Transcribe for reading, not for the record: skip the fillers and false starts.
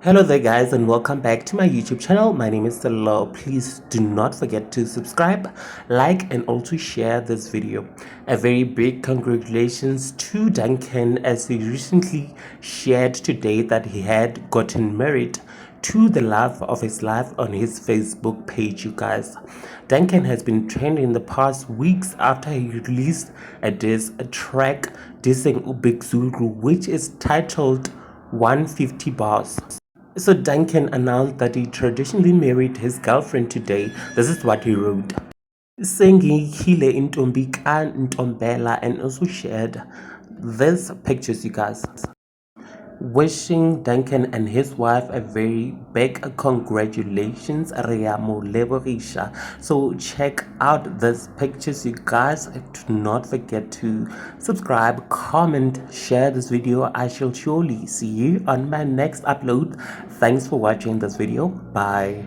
Hello there guys and welcome back to my YouTube channel. My name is Salo. Please do not forget to subscribe, like and also share this video. A very big congratulations to Duncan as he recently shared today that he had gotten married to the love of his life on his Facebook page, you guys. Duncan has been trending the past weeks after he released a track dissing Big Zulu, which is titled 150 Bars. So Duncan announced that he traditionally married his girlfriend today. This is what he wrote. Sengiyile intombi ka Ntombela, and also shared these pictures, you guys. Wishing Duncan and his wife a very big congratulations. Rea mo lebogisha. So check out these pictures, you guys. Do not forget to subscribe, comment, share this video. I shall surely see you on my next upload. Thanks for watching this video. Bye.